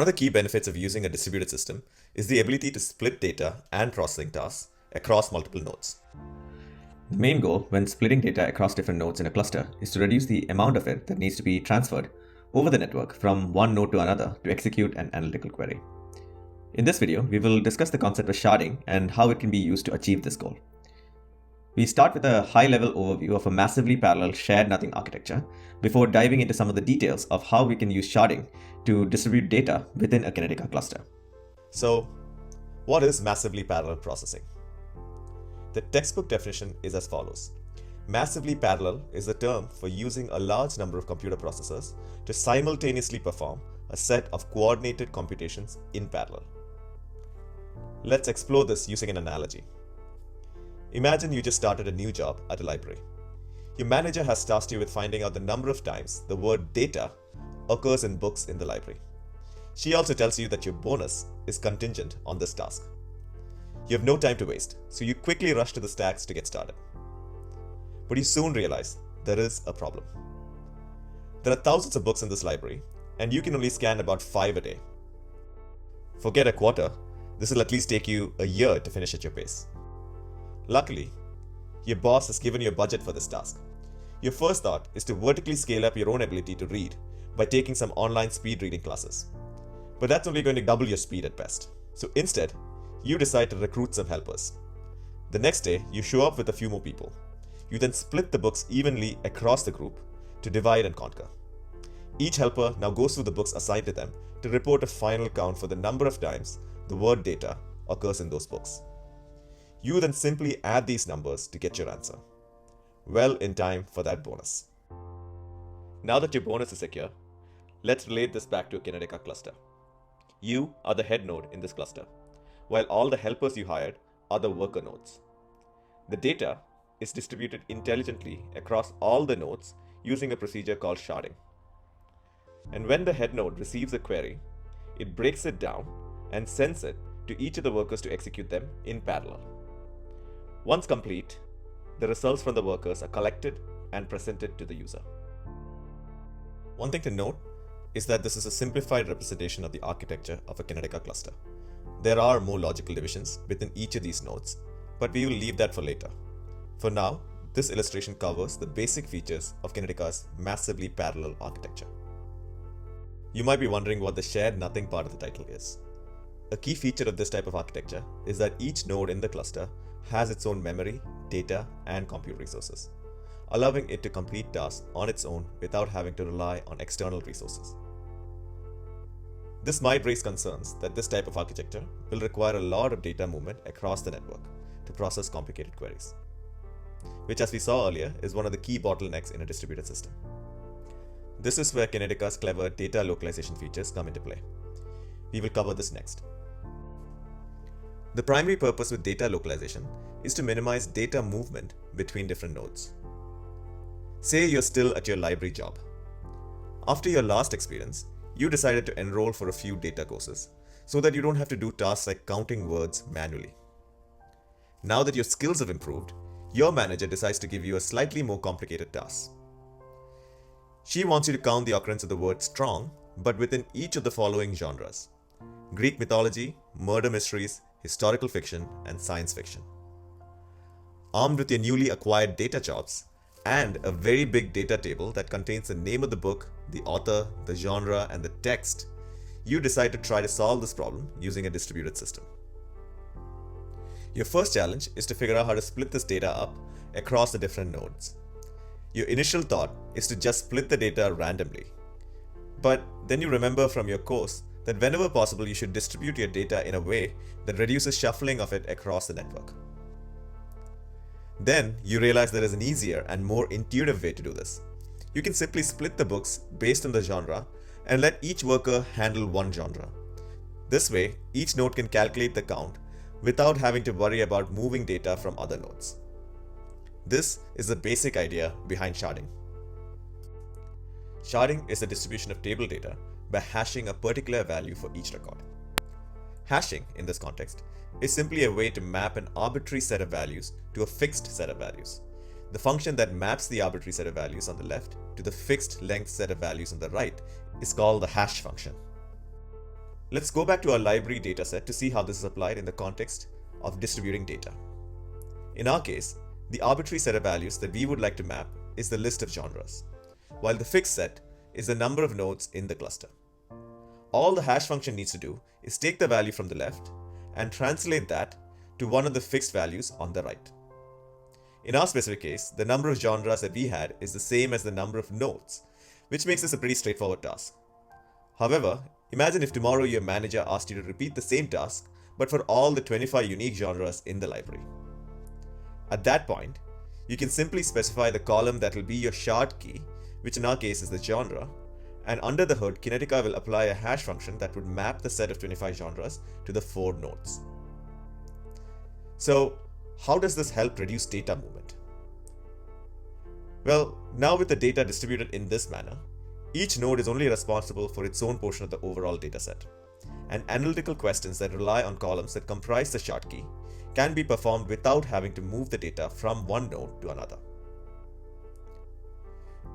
One of the key benefits of using a distributed system is the ability to split data and processing tasks across multiple nodes. The main goal when splitting data across different nodes in a cluster is to reduce the amount of it that needs to be transferred over the network from one node to another to execute an analytical query. In this video, we will discuss the concept of sharding and how it can be used to achieve this goal. We start with a high-level overview of a massively parallel shared nothing architecture before diving into some of the details of how we can use sharding to distribute data within a Kinetica cluster. So, what is massively parallel processing? The textbook definition is as follows. Massively parallel is a term for using a large number of computer processors to simultaneously perform a set of coordinated computations in parallel. Let's explore this using an analogy. Imagine you just started a new job at a library. Your manager has tasked you with finding out the number of times the word data occurs in books in the library. She also tells you that your bonus is contingent on this task. You have no time to waste, so you quickly rush to the stacks to get started. But you soon realize there is a problem. There are thousands of books in this library, and you can only scan about 5 a day. Forget a quarter, this will at least take you a year to finish at your pace. Luckily, your boss has given you a budget for this task. Your first thought is to vertically scale up your own ability to read by taking some online speed reading classes. But that's only going to double your speed at best. So instead, you decide to recruit some helpers. The next day, you show up with a few more people. You then split the books evenly across the group to divide and conquer. Each helper now goes through the books assigned to them to report a final count for the number of times the word data occurs in those books. You then simply add these numbers to get your answer. Well in time for that bonus. Now that your bonus is secure, let's relate this back to a Kinetica cluster. You are the head node in this cluster, while all the helpers you hired are the worker nodes. The data is distributed intelligently across all the nodes using a procedure called sharding. And when the head node receives a query, it breaks it down and sends it to each of the workers to execute them in parallel. Once complete, the results from the workers are collected and presented to the user. One thing to note is that this is a simplified representation of the architecture of a Kinetica cluster. There are more logical divisions within each of these nodes, but we will leave that for later. For now, this illustration covers the basic features of Kinetica's massively parallel architecture. You might be wondering what the shared nothing part of the title is. A key feature of this type of architecture is that each node in the cluster has its own memory, data, and compute resources, allowing it to complete tasks on its own without having to rely on external resources. This might raise concerns that this type of architecture will require a lot of data movement across the network to process complicated queries, which, as we saw earlier, is one of the key bottlenecks in a distributed system. This is where Kinetica's clever data localization features come into play. We will cover this next. The primary purpose with data localization is to minimize data movement between different nodes. Say you're still at your library job. After your last experience, you decided to enroll for a few data courses so that you don't have to do tasks like counting words manually. Now that your skills have improved, your manager decides to give you a slightly more complicated task. She wants you to count the occurrence of the word strong, but within each of the following genres: Greek mythology, murder mysteries, historical fiction, and science fiction. Armed with your newly acquired data chops and a very big data table that contains the name of the book, the author, the genre, and the text, you decide to try to solve this problem using a distributed system. Your first challenge is to figure out how to split this data up across the different nodes. Your initial thought is to just split the data randomly. But then you remember from your course that whenever possible you should distribute your data in a way that reduces shuffling of it across the network. Then you realize there is an easier and more intuitive way to do this. You can simply split the books based on the genre and let each worker handle one genre. This way, each node can calculate the count without having to worry about moving data from other nodes. This is the basic idea behind sharding. Sharding is the distribution of table data by hashing a particular value for each record. Hashing, in this context, is simply a way to map an arbitrary set of values to a fixed set of values. The function that maps the arbitrary set of values on the left to the fixed length set of values on the right is called the hash function. Let's go back to our library dataset to see how this is applied in the context of distributing data. In our case, the arbitrary set of values that we would like to map is the list of genres, while the fixed set is the number of nodes in the cluster. All the hash function needs to do is take the value from the left and translate that to one of the fixed values on the right. In our specific case, the number of genres that we had is the same as the number of nodes, which makes this a pretty straightforward task. However, imagine if tomorrow your manager asked you to repeat the same task, but for all the 25 unique genres in the library. At that point, you can simply specify the column that will be your shard key, which in our case is the genre, and under the hood, Kinetica will apply a hash function that would map the set of 25 genres to the 4 nodes. So, how does this help reduce data movement? Well, now with the data distributed in this manner, each node is only responsible for its own portion of the overall dataset, and analytical questions that rely on columns that comprise the shard key can be performed without having to move the data from one node to another.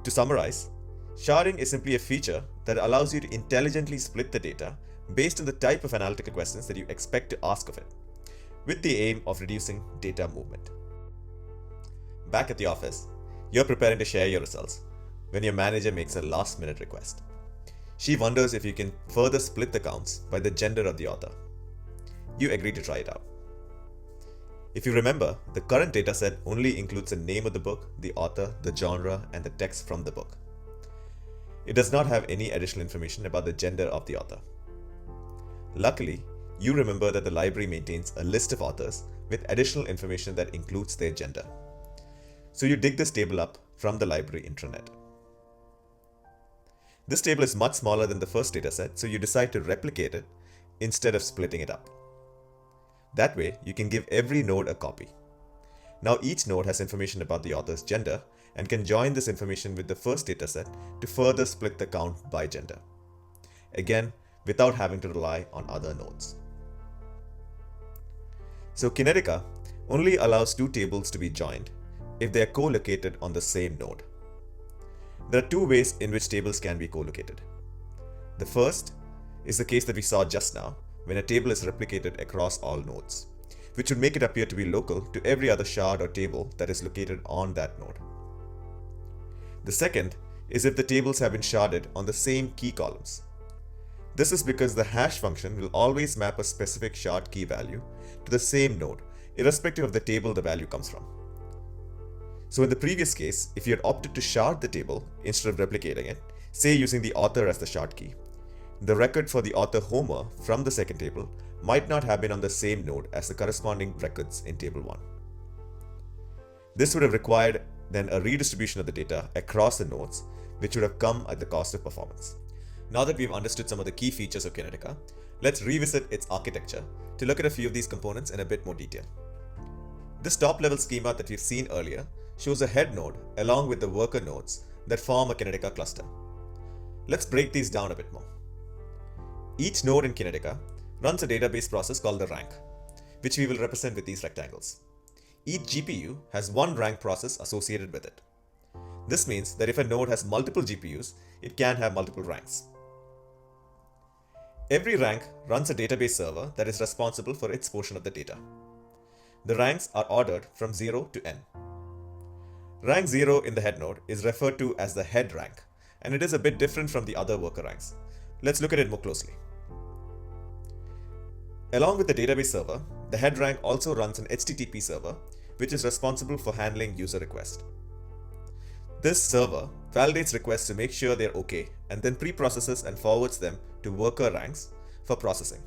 To summarize, sharding is simply a feature that allows you to intelligently split the data based on the type of analytical questions that you expect to ask of it, with the aim of reducing data movement. Back at the office, you're preparing to share your results when your manager makes a last-minute request. She wonders if you can further split the counts by the gender of the author. You agree to try it out. If you remember, the current dataset only includes the name of the book, the author, the genre, and the text from the book. It does not have any additional information about the gender of the author. Luckily, you remember that the library maintains a list of authors with additional information that includes their gender. So you dig this table up from the library intranet. This table is much smaller than the first dataset, so you decide to replicate it instead of splitting it up. That way, you can give every node a copy. Now each node has information about the author's gender and can join this information with the first dataset to further split the count by gender. Again, without having to rely on other nodes. So Kinetica only allows 2 tables to be joined if they are co-located on the same node. There are 2 ways in which tables can be co-located. The first is the case that we saw just now, when a table is replicated across all nodes, which would make it appear to be local to every other shard or table that is located on that node. The second is if the tables have been sharded on the same key columns. This is because the hash function will always map a specific shard key value to the same node, irrespective of the table the value comes from. So in the previous case, if you had opted to shard the table instead of replicating it, say using the author as the shard key, the record for the author Homer from the second table might not have been on the same node as the corresponding records in table 1. This would have required then a redistribution of the data across the nodes, which would have come at the cost of performance. Now that we've understood some of the key features of Kinetica, let's revisit its architecture to look at a few of these components in a bit more detail. This top-level schema that we've seen earlier shows a head node along with the worker nodes that form a Kinetica cluster. Let's break these down a bit more. Each node in Kinetica runs a database process called the rank, which we will represent with these rectangles. Each GPU has one rank process associated with it. This means that if a node has multiple GPUs, it can have multiple ranks. Every rank runs a database server that is responsible for its portion of the data. The ranks are ordered from 0 to n. Rank 0 in the head node is referred to as the head rank, and it is a bit different from the other worker ranks. Let's look at it more closely. Along with the database server, the head rank also runs an HTTP server, which is responsible for handling user requests. This server validates requests to make sure they're okay and then pre-processes and forwards them to worker ranks for processing.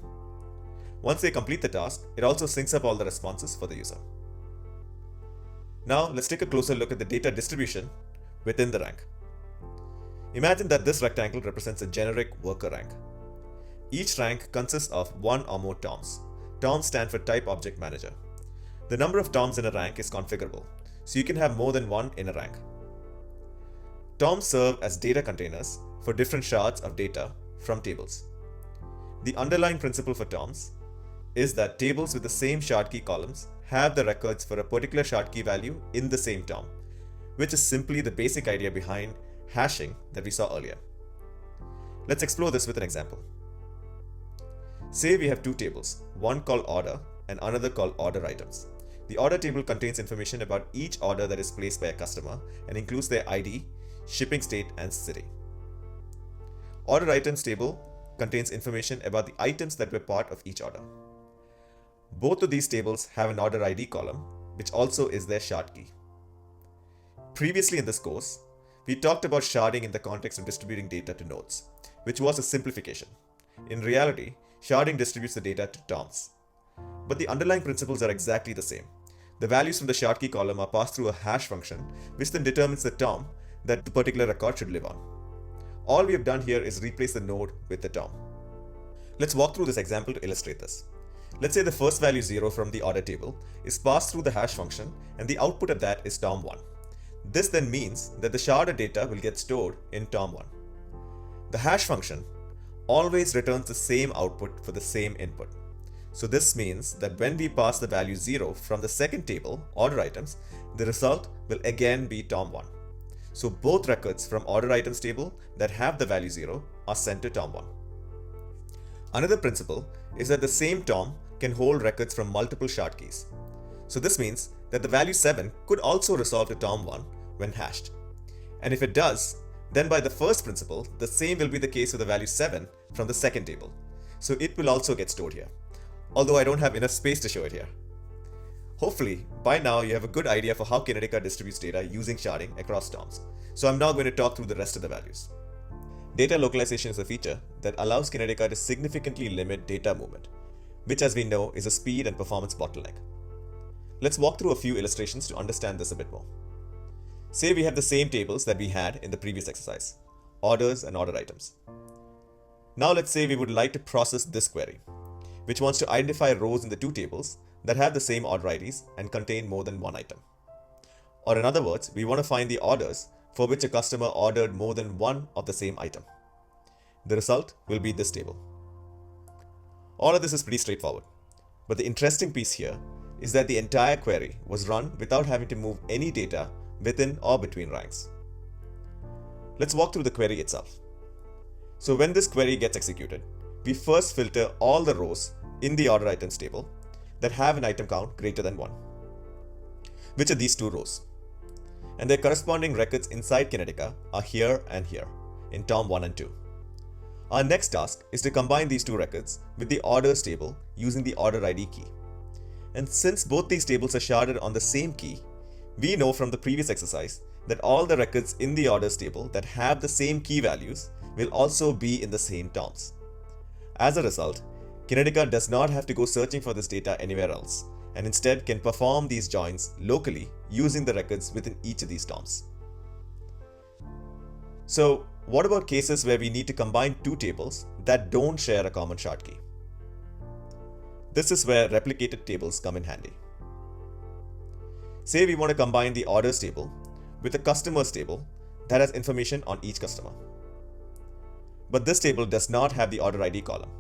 Once they complete the task, it also syncs up all the responses for the user. Now let's take a closer look at the data distribution within the rank. Imagine that this rectangle represents a generic worker rank. Each rank consists of one or more toms. Toms stand for Type Object Manager. The number of toms in a rank is configurable, so you can have more than one in a rank. Toms serve as data containers for different shards of data from tables. The underlying principle for toms is that tables with the same shard key columns have the records for a particular shard key value in the same tom, which is simply the basic idea behind hashing that we saw earlier. Let's explore this with an example. Say we have two tables, one called order and another called order items. The order table contains information about each order that is placed by a customer and includes their ID, shipping state, and city. Order items table contains information about the items that were part of each order. Both of these tables have an order ID column, which also is their shard key. Previously in this course, we talked about sharding in the context of distributing data to nodes, which was a simplification. In reality, sharding distributes the data to toms. But the underlying principles are exactly the same. The values from the shard key column are passed through a hash function, which then determines the tom that the particular record should live on. All we have done here is replace the node with the tom. Let's walk through this example to illustrate this. Let's say the first value 0 from the order table is passed through the hash function and the output of that is tom1. This then means that the sharded data will get stored in tom1. The hash function always returns the same output for the same input. So this means that when we pass the value 0 from the second table, order items, the result will again be tom1. So both records from order items table that have the value 0 are sent to tom1. Another principle is that the same tom can hold records from multiple shard keys. So this means that the value 7 could also resolve to tom1 when hashed. And if it does, then by the first principle, the same will be the case with the value 7 from the second table. So it will also get stored here, although I don't have enough space to show it here. Hopefully, by now you have a good idea for how Kinetica distributes data using sharding across toms. So I'm now going to talk through the rest of the values. Data localization is a feature that allows Kinetica to significantly limit data movement, which as we know is a speed and performance bottleneck. Let's walk through a few illustrations to understand this a bit more. Say we have the same tables that we had in the previous exercise, orders and order items. Now let's say we would like to process this query, which wants to identify rows in the two tables that have the same order IDs and contain more than one item. Or in other words, we want to find the orders for which a customer ordered more than one of the same item. The result will be this table. All of this is pretty straightforward, but the interesting piece here is that the entire query was run without having to move any data within or between ranks. Let's walk through the query itself. So when this query gets executed, we first filter all the rows in the order items table that have an item count greater than 1, which are these two rows. And their corresponding records inside Kinetica are here and here in tom1 and 2. Our next task is to combine these two records with the orders table using the order ID key. And since both these tables are sharded on the same key, we know from the previous exercise that all the records in the orders table that have the same key values will also be in the same toms. As a result, Kinetica does not have to go searching for this data anywhere else, and instead can perform these joins locally using the records within each of these toms. So, what about cases where we need to combine two tables that don't share a common shard key? This is where replicated tables come in handy. Say we want to combine the orders table with a customers table that has information on each customer. But this table does not have the order ID column.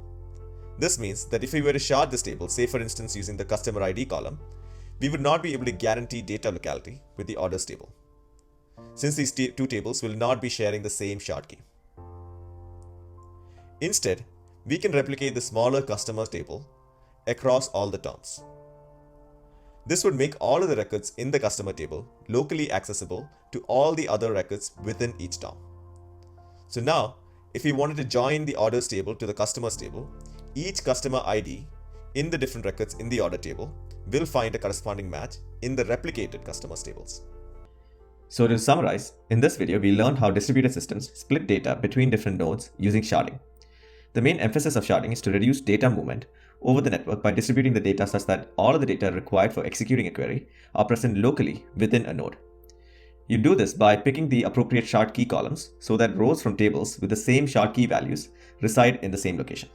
This means that if we were to shard this table, say for instance using the customer ID column, we would not be able to guarantee data locality with the orders table, since these two tables will not be sharing the same shard key. Instead, we can replicate the smaller customers table across all the toms. This would make all of the records in the customer table locally accessible to all the other records within each tom. So now, if we wanted to join the orders table to the customers table, each customer ID in the different records in the order table will find a corresponding match in the replicated customers tables. So to summarize, in this video we learned how distributed systems split data between different nodes using sharding. The main emphasis of sharding is to reduce data movement over the network by distributing the data such that all of the data required for executing a query are present locally within a node. You do this by picking the appropriate shard key columns so that rows from tables with the same shard key values reside in the same location.